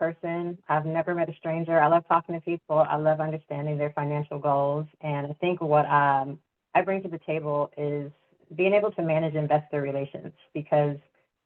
person. I've never met a stranger. I love talking to people. I love understanding their financial goals. And I think what I bring to the table is being able to manage investor relations because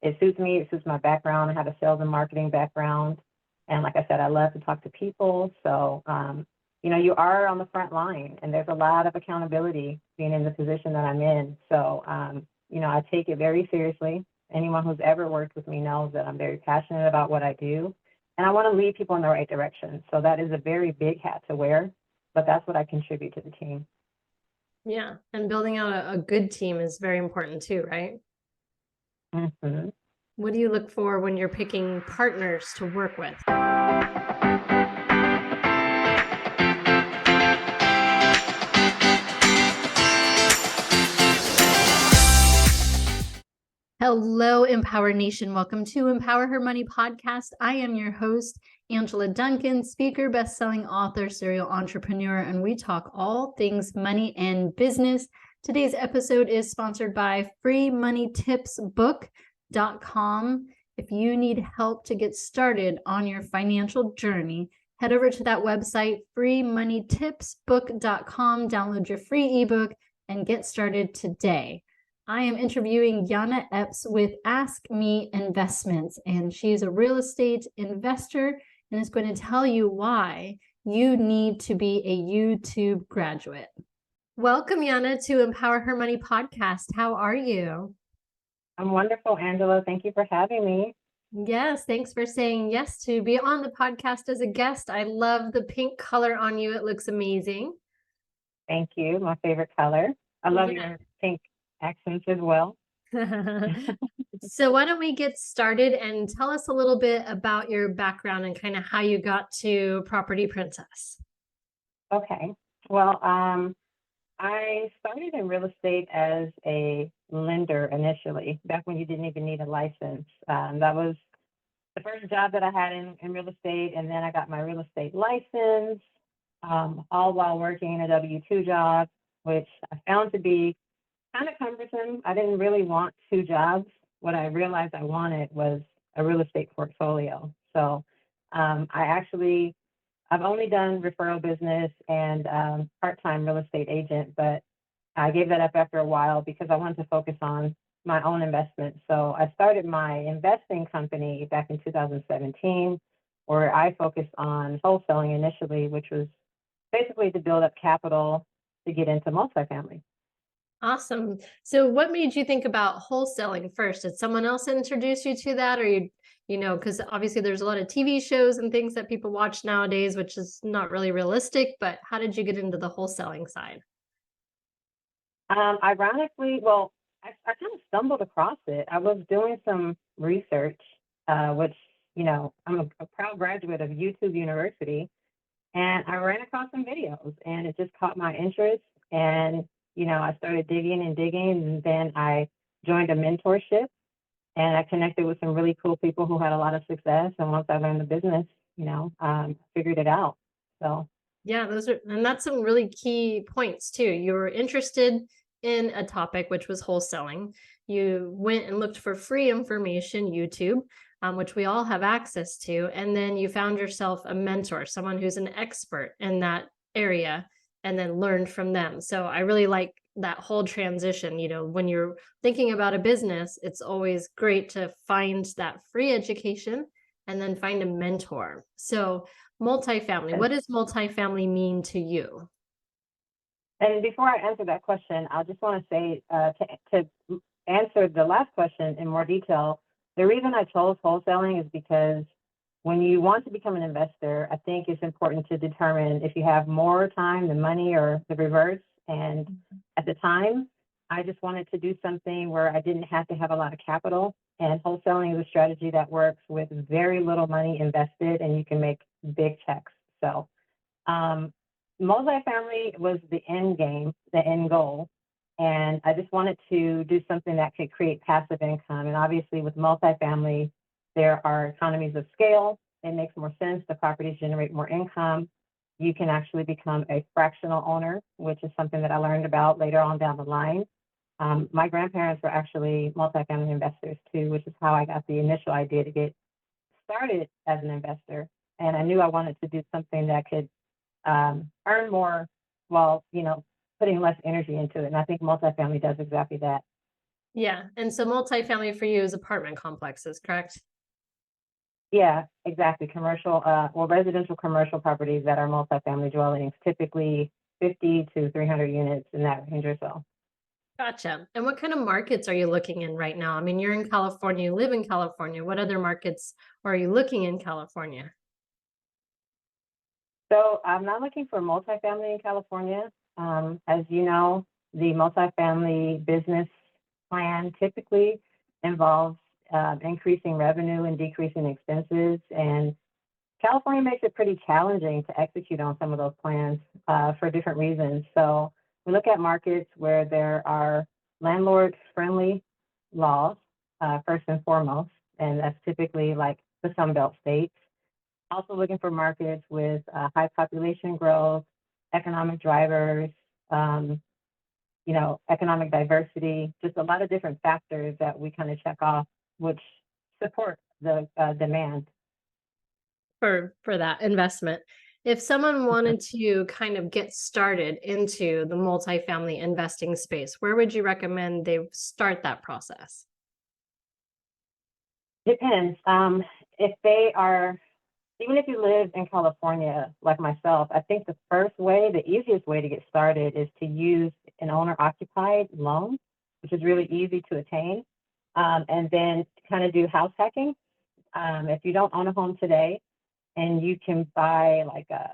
it suits me. It suits my background. I have a sales and marketing background. And like I said, I love to talk to people. So, you are on the front line and there's a lot of accountability being in the position that I'm in. So, I take it very seriously. Anyone who's ever worked with me knows that I'm very passionate about what I do. And I want to lead people in the right direction. So that is a very big hat to wear, but that's what I contribute to the team. Yeah. And building out a good team is very important too, right? Mm-hmm. What do you look for when you're picking partners to work with? Hello, Empower Nation. Welcome to Empower Her Money podcast. I am your host, Angela Duncan, speaker, best-selling author, serial entrepreneur, and we talk all things money and business. Today's episode is sponsored by freemoneytipsbook.com. If you need help to get started on your financial journey, head over to that website, freemoneytipsbook.com, download your free ebook, and get started today. I am interviewing Yana Epps with Ask Me Investments, and she's a real estate investor and is going to tell you why you need to be a YouTube graduate. Welcome, Yana, to Empower Her Money podcast. How are you? I'm wonderful, Angela. Thank you for having me. Yes, thanks for saying yes to be on the podcast as a guest. I love the pink color on you. It looks amazing. Thank you. My favorite color. I love your pink accents as well. So why don't we get started and tell us a little bit about your background and kind of how you got to Property Princess. Okay. Well, I started in real estate as a lender initially, back when you didn't even need a license. That was the first job that I had in real estate, and then I got my real estate license, all while working a W-2 job, which I found to be kind of cumbersome. I didn't really want two jobs. What I realized I wanted was a real estate portfolio. So I've only done referral business and part-time real estate agent, but I gave that up after a while because I wanted to focus on my own investments. So I started my investing company back in 2017, where I focused on wholesaling initially, which was basically to build up capital to get into multifamily. Awesome. So what made you think about wholesaling first? Did someone else introduce you to that? Or because obviously there's a lot of TV shows and things that people watch nowadays, which is not really realistic, but how did you get into the wholesaling side? Ironically, well, I kind of stumbled across it. I was doing some research, which, I'm a proud graduate of YouTube University, and I ran across some videos and it just caught my interest. And I started digging, and then I joined a mentorship and I connected with some really cool people who had a lot of success. And once I learned the business, figured it out. So yeah, that's some really key points too. You were interested in a topic, which was wholesaling. You went and looked for free information, YouTube, which we all have access to. And then you found yourself a mentor, someone who's an expert in that area, and then learned from them. So I really like that whole transition. When you're thinking about a business, it's always great to find that free education and then find a mentor. So multifamily, what does multifamily mean to you? And before I answer that question, I just want to say to answer the last question in more detail, the reason I chose wholesaling is because when you want to become an investor, I think it's important to determine if you have more time than money or the reverse. And at the time, I just wanted to do something where I didn't have to have a lot of capital. And wholesaling is a strategy that works with very little money invested and you can make big checks. So multifamily was the end game, the end goal. And I just wanted to do something that could create passive income. And obviously with multifamily, there are economies of scale. It makes more sense. The properties generate more income. You can actually become a fractional owner, which is something that I learned about later on down the line. My grandparents were actually multifamily investors too, which is how I got the initial idea to get started as an investor, and I knew I wanted to do something that could earn more while, putting less energy into it. And I think multifamily does exactly that. Yeah. And so multifamily for you is apartment complexes, correct? Yeah, exactly. Residential commercial properties that are multifamily dwellings, typically 50 to 300 units in that range or so. Gotcha. And what kind of markets are you looking in right now? I mean, you're in California, you live in California. What other markets are you looking in California? So I'm not looking for multifamily in California. As you know, the multifamily business plan typically involves increasing revenue and decreasing expenses. And California makes it pretty challenging to execute on some of those plans for different reasons. So we look at markets where there are landlord-friendly laws, first and foremost, and that's typically like the Sun Belt states. Also looking for markets with high population growth, economic drivers, um, economic diversity, just a lot of different factors that we kind of check off, which support the demand. For that investment. If someone wanted to kind of get started into the multifamily investing space, where would you recommend they start that process? Depends. If they are, even if you live in California, like myself, I think the easiest way to get started is to use an owner occupied loan, which is really easy to attain. And then kind of do house hacking. If you don't own a home today and you can buy like a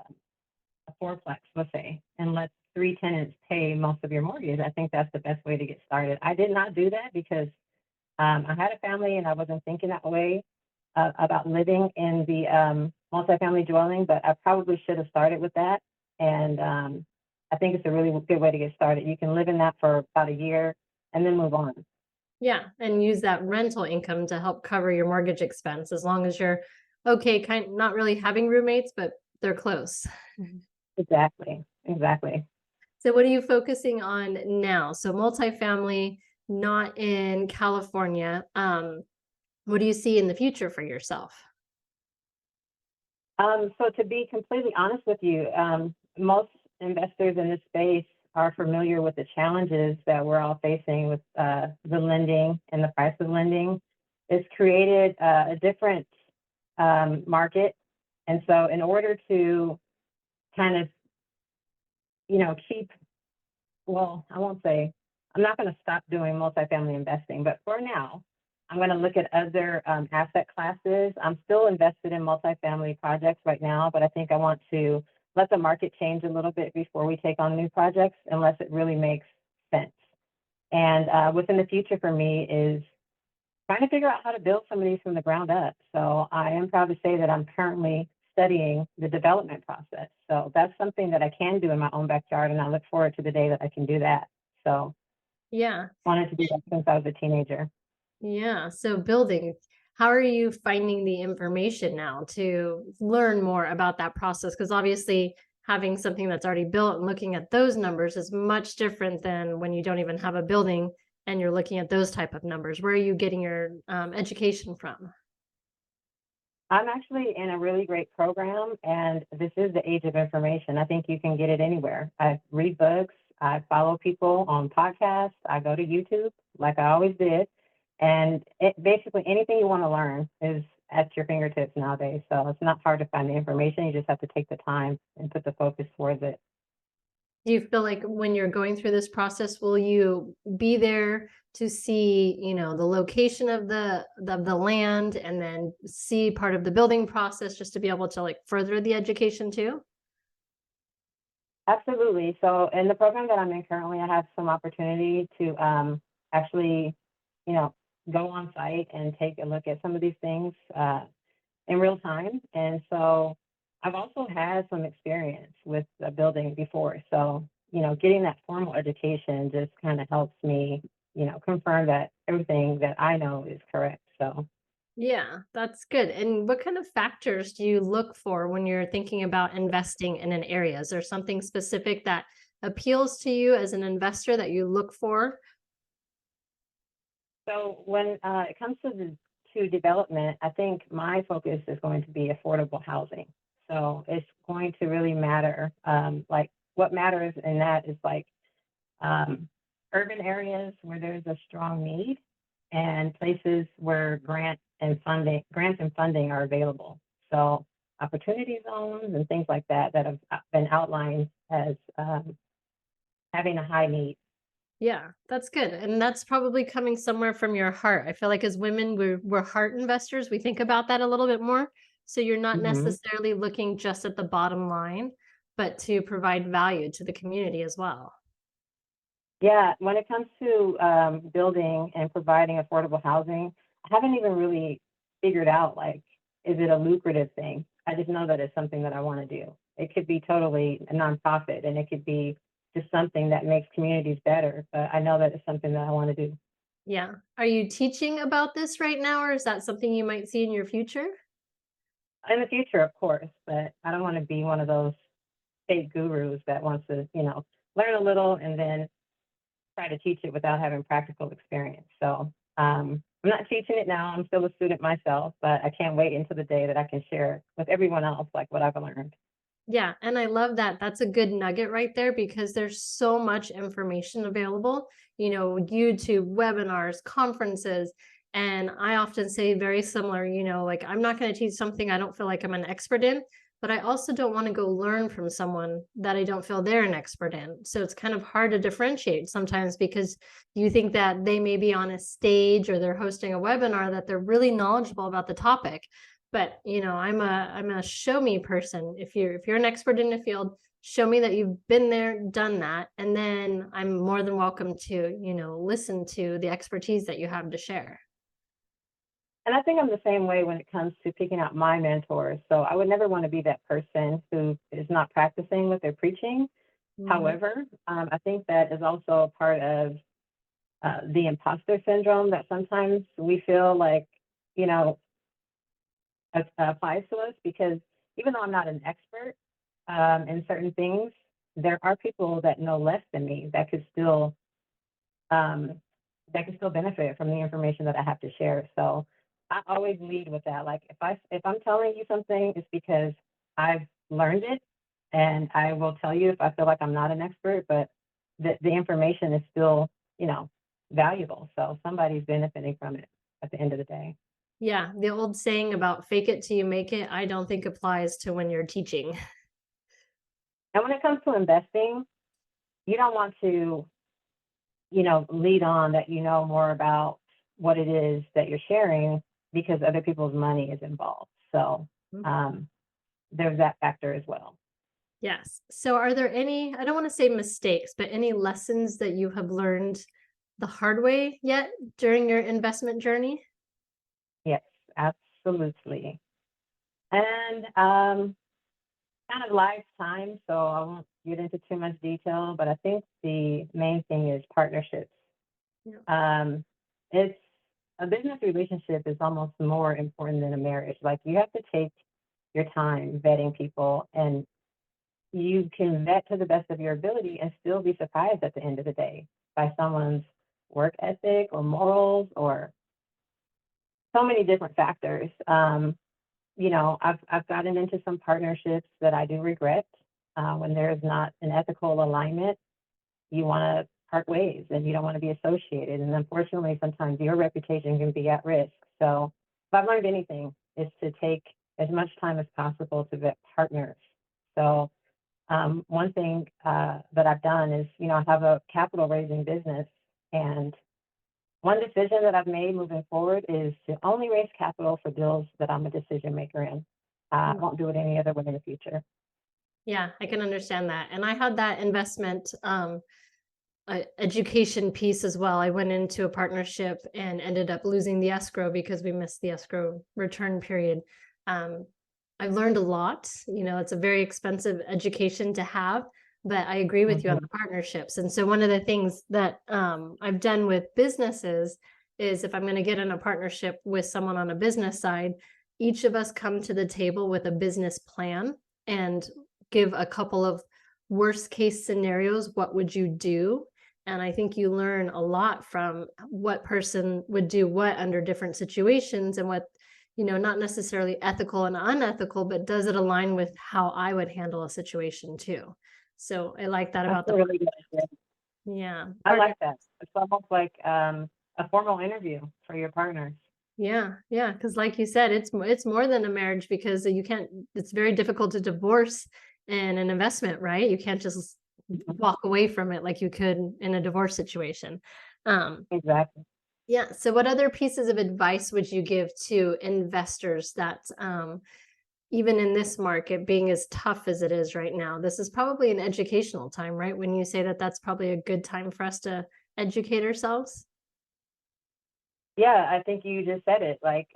fourplex, let's say, and let three tenants pay most of your mortgage, I think that's the best way to get started. I did not do that because I had a family and I wasn't thinking that way about living in the multifamily dwelling, but I probably should have started with that. And I think it's a really good way to get started. You can live in that for about a year and then move on. Yeah, and use that rental income to help cover your mortgage expense as long as you're okay, kind not really having roommates, but they're close. Exactly. Exactly. So what are you focusing on now? So multifamily, not in California. What do you see in the future for yourself? So to be completely honest with you, most investors in this space are familiar with the challenges that we're all facing with the lending and the price of lending. It's created a different market. And so in order to kind of, keep, well, I won't say, I'm not going to stop doing multifamily investing, but for now, I'm going to look at other asset classes. I'm still invested in multifamily projects right now, but I think I want to let the market change a little bit before we take on new projects, unless it really makes sense. And within the future for me is trying to figure out how to build some of these from the ground up. So I am proud to say that I'm currently studying the development process. So that's something that I can do in my own backyard, and I look forward to the day that I can do that. So Yeah. wanted to do that since I was a teenager. Yeah. So building, how are you finding the information now to learn more about that process? Because obviously having something that's already built and looking at those numbers is much different than when you don't even have a building and you're looking at those type of numbers. Where are you getting your education from? I'm actually in a really great program, and this is the age of information. I think you can get it anywhere. I read books, I follow people on podcasts, I go to YouTube like I always did. And basically anything you want to learn is at your fingertips nowadays. So it's not hard to find the information. You just have to take the time and put the focus towards it. Do you feel like when you're going through this process, will you be there to see, the location of the land and then see part of the building process just to be able to like further the education too? Absolutely. So in the program that I'm in currently, I have some opportunity to actually, you know, go on site and take a look at some of these things in real time. And so I've also had some experience with the building before. So, getting that formal education just kind of helps me, confirm that everything that I know is correct. So Yeah, that's good. And what kind of factors do you look for when you're thinking about investing in an area? Is there something specific that appeals to you as an investor that you look for? So when it comes to to development, I think my focus is going to be affordable housing. So it's going to really matter. Like what matters in that is like um, urban areas where there's a strong need and places where grants and funding are available. So opportunity zones and things like that that have been outlined as having a high need. Yeah, that's good. And that's probably coming somewhere from your heart. I feel like as women, we're heart investors. We think about that a little bit more. So you're not Hmm. necessarily looking just at the bottom line, but to provide value to the community as well. Yeah, when it comes to building and providing affordable housing, I haven't even really figured out like, is it a lucrative thing? I just know that it's something that I want to do. It could be totally a nonprofit and it could be just something that makes communities better, but I know that it's something that I want to do. Yeah. Are you teaching about this right now, or is that something you might see in your future? In the future, of course, but I don't want to be one of those fake gurus that wants to, learn a little and then try to teach it without having practical experience. So I'm not teaching it now. I'm still a student myself, but I can't wait until the day that I can share with everyone else like what I've learned. Yeah, and I love that. That's a good nugget right there because there's so much information available, YouTube, webinars, conferences. And I often say very similar, like I'm not going to teach something I don't feel like I'm an expert in, but I also don't want to go learn from someone that I don't feel they're an expert in. So it's kind of hard to differentiate sometimes because you think that they may be on a stage or they're hosting a webinar that they're really knowledgeable about the topic, but I'm a show me person. If you're an expert in a field, show me that you've been there, done that, and then I'm more than welcome to listen to the expertise that you have to share. And I think I'm the same way when it comes to picking out my mentors. So I would never want to be that person who is not practicing what they're preaching. Mhm. However, I think that is also a part of the imposter syndrome that sometimes we feel like, you know, applies to us because even though I'm not an expert in certain things, there are people that know less than me um, that can still benefit from the information that I have to share. So I always lead with that. Like if I'm telling you something, it's because I've learned it, and I will tell you if I feel like I'm not an expert, but the information is still valuable. So somebody's benefiting from it at the end of the day. Yeah, the old saying about fake it till you make it, I don't think applies to when you're teaching. And when it comes to investing, you don't want to lead on that more about what it is that you're sharing because other people's money is involved. So um, there's that factor as well. Yes. So are there any, I don't want to say mistakes, but any lessons that you have learned the hard way yet during your investment journey? Yes, absolutely. And kind of lifetime, so I won't get into too much detail, but I think the main thing is partnerships. Yeah. Um, it's a business relationship is almost more important than a marriage. Like you have to take your time vetting people, and you can vet to the best of your ability and still be surprised at the end of the day by someone's work ethic or morals or so many different factors. I've gotten into some partnerships that I do regret when there's not an ethical alignment. You want to part ways and you don't want to be associated. And unfortunately, sometimes your reputation can be at risk. So if I've learned anything, is to take as much time as possible to vet partners. So one thing that I've done is, I have a capital raising business, and one decision that I've made moving forward is to only raise capital for deals that I'm a decision maker in. I Mm. won't do it any other way in the future. Yeah, I can understand that. And I had that investment education piece as well. I went into a partnership and ended up losing the escrow because we missed the escrow return period. Um, I've learned a lot. It's a very expensive education to have, but I agree with you on Hmm. the partnerships. And so one of the things that I've done with businesses is if I'm going to get in a partnership with someone on a business side, each of us come to the table with a business plan and give a couple of worst case scenarios. What would you do? And I think you learn a lot from what person would do what under different situations and what, not necessarily ethical and unethical, but does it align with how I would handle a situation too? So I like that That's about a the really good idea. yeah, I partner. like that. It's almost like a formal interview for your partners. Yeah, yeah, because like you said, it's more than a marriage because you can't. It's very difficult to divorce in an investment, right? You can't just Mhm. walk away from it like you could in a divorce situation. Um, Exactly. yeah. So, what other pieces of advice would you give to investors that, even in this market, being as tough as it is right now, this is probably an educational time, right? When you say that, that's probably a good time for us to educate ourselves. Yeah, I think you just said it. Like,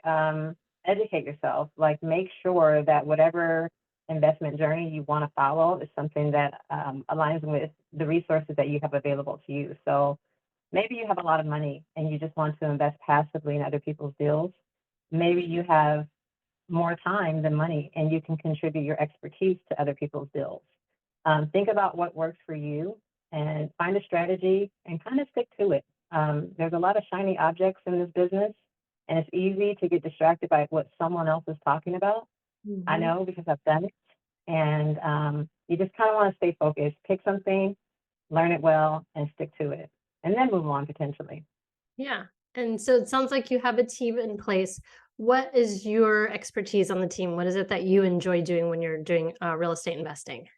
educate yourself. Like, make sure that whatever investment journey you want to follow is something that aligns with the resources that you have available to you. So maybe you have a lot of money and you just want to invest passively in other people's deals. Maybe you have more time than money and you can contribute your expertise to other people's deals. Think about what works for you and find a strategy and kind of stick to it. There's a lot of shiny objects in this business, and it's easy to get distracted by what someone else is talking about. I Mhm. know because I've done it. And you just kind of want to stay focused, pick something, learn it well, and stick to it, and then move on potentially. Yeah. And so it sounds like you have a team in place. What is your expertise on the team? What is it that you enjoy doing when you're doing real estate investing?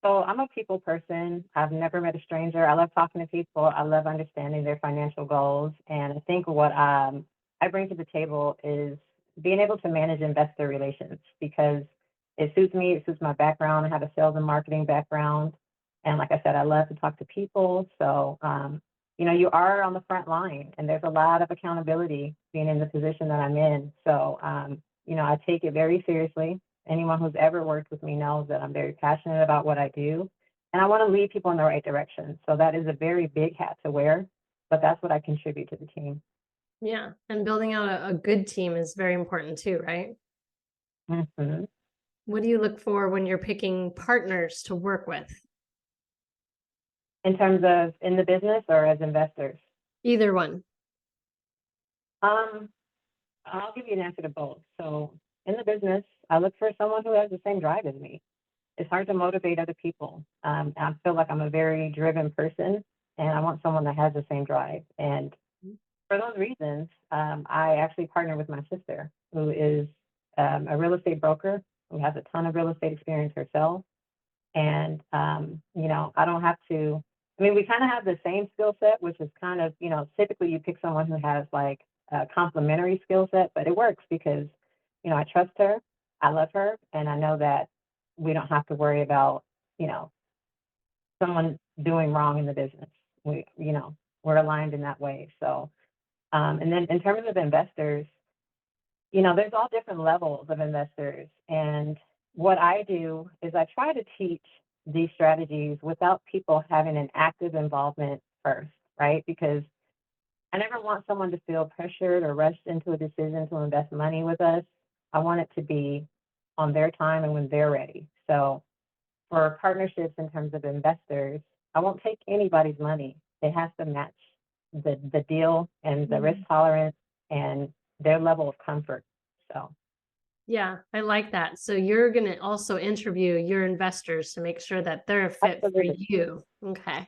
So I'm a people person. I've never met a stranger. I love talking to people. I love understanding their financial goals. And I think what I bring to the table is being able to manage investor relations because it suits me. It suits my background. I have a sales and marketing background. And like I said, I love to talk to people. So, you are on the front line and there's a lot of accountability being in the position that I'm in. So, I take it very seriously. Anyone who's ever worked with me knows that I'm very passionate about what I do, and I want to lead people in the right direction. So that is a very big hat to wear, but that's what I contribute to the team. Yeah. And building out a good team is very important too, right? Hmm. What do you look for when you're picking partners to work with? In terms of in the business or as investors, Either one. um, I'll give you an answer to both. So in the business, I look for someone who has the same drive as me. It's hard to motivate other people. I feel like I'm a very driven person, and I want someone that has the same drive. And for those reasons, I actually partner with my sister, who is a real estate broker who has a ton of real estate experience herself. And, I don't have to, I mean, we kind of have the same skill set, which is kind of, typically you pick someone who has like a complementary skill set, but it works because, I trust her, I love her, and I know that we don't have to worry about, you know, someone doing wrong in the business. We're aligned in that way. So, and then in terms of investors, there's all different levels of investors. And what I do is I try to teach these strategies without people having an active involvement first, right? Because I never want someone to feel pressured or rushed into a decision to invest money with us. I want it to be on their time and when they're ready. So for partnerships in terms of investors, I won't take anybody's money. It has to match the deal and the risk Mhm. tolerance and their level of comfort. So Yeah, I like that. So you're going to also interview your investors to make sure that they're a fit for absolutely. you. Okay.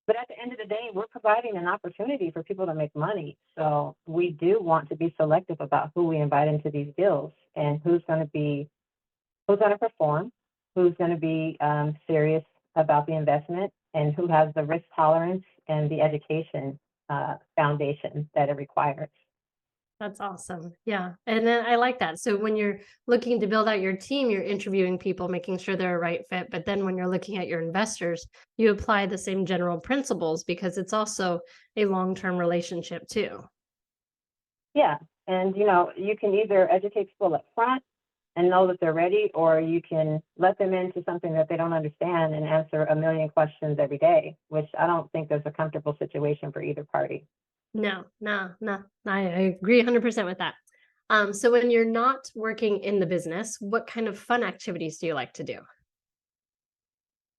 But at the end of the day, we're providing an opportunity for people to make money. So we do want to be selective about who we invite into these deals and who's going to perform, who's going to be serious about the investment, and who has the risk tolerance and the education foundation that it requires. That's awesome. Yeah. And then I like that. So when you're looking to build out your team, you're interviewing people, making sure they're a right fit. But then when you're looking at your investors, you apply the same general principles because it's also a long-term relationship too. Yeah. And, you can either educate people up front and know that they're ready, or you can let them into something that they don't understand and answer a million questions every day, which I don't think is a comfortable situation for either party. No, no, no. I agree 100% with that. So when you're not working in the business, what kind of fun activities do you like to do?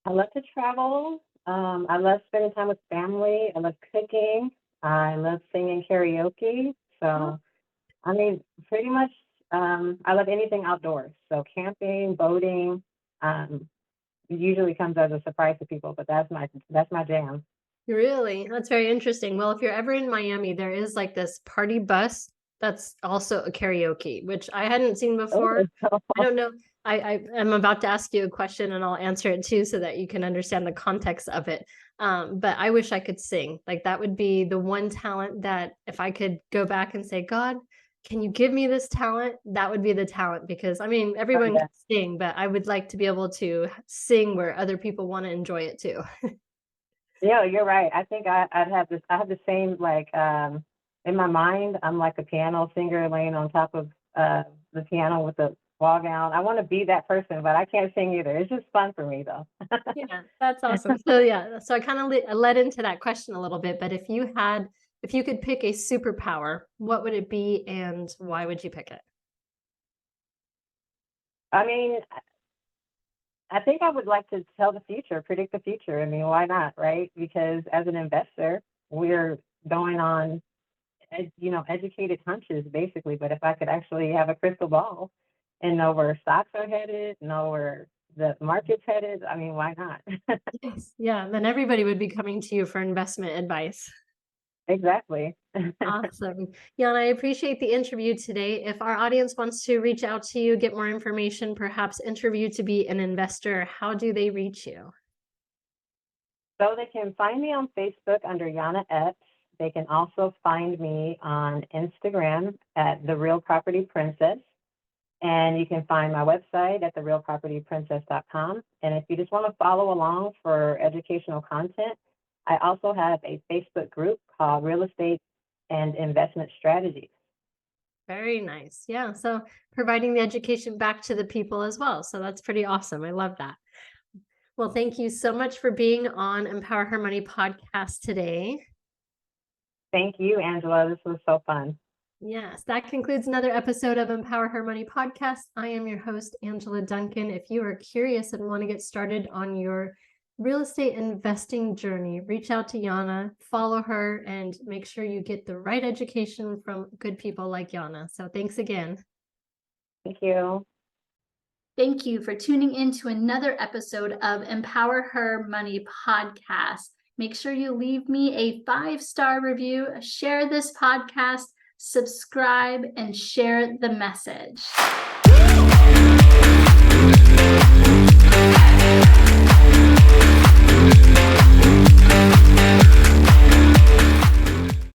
I love to travel. I love spending time with family. I love cooking. I love singing karaoke. Oh, So, I mean, pretty much, I love anything outdoors. So camping, boating, um, usually comes as a surprise to people, but that's my jam. really? That's very interesting. Well, if you're ever in Miami, there is like this party bus that's also a karaoke, which I hadn't seen Oh, before. I don't know. I am about to ask you a question and I'll answer it too so that you can understand the context of it. But I wish I could sing. Like that would be the one talent that if I could go back and say, God, can you give me this talent? That would be the talent because I mean, oh everyone yeah. can sing, but I would like to be able to sing where other people want to enjoy it too. Yeah, you're right. I think I'd have this. I have the same like in my mind. I'm like a piano singer laying on top of the piano with a ball gown. I want to be that person, but I can't sing either. It's just fun for me though. Yeah, that's awesome. So yeah, so I kind of led into that question a little bit, but if you could pick a superpower, what would it be and why would you pick it? I mean, I think I would like to tell the future, predict the future. I mean, why not, right? Because as an investor, we're going on, educated hunches basically. But if I could actually have a crystal ball and know where stocks are headed, know where the market's headed, I mean, why not? Yes. Yeah, then everybody would be coming to you for investment advice. Exactly. Awesome. Yeah, and I appreciate the interview today. If our audience wants to reach out to you, get more information, perhaps interview to be an investor, how do they reach you? So they can find me on Facebook under Yana Epps. They can also find me on Instagram at The Real Property Princess. And you can find my website at therealpropertyprincess.com. And if you just want to follow along for educational content, I also have a Facebook group called Real Estate and Investment Strategies. Very nice. Yeah. So providing the education back to the people as well. So that's pretty awesome. I love that. Well, thank you so much for being on Empower Her Money podcast today. Thank you, Angela. This was so fun. Yes, that concludes another episode of Empower Her Money podcast. I am your host, Angela Duncan. If you are curious and want to get started on your real estate investing journey, reach out to Yana, follow her, and make sure you get the right education from good people like Yana. So thanks again. Thank you. Thank you for tuning in to another episode of Empower Her Money podcast. Make sure you leave me a 5-star review, share this podcast, subscribe, and share the message.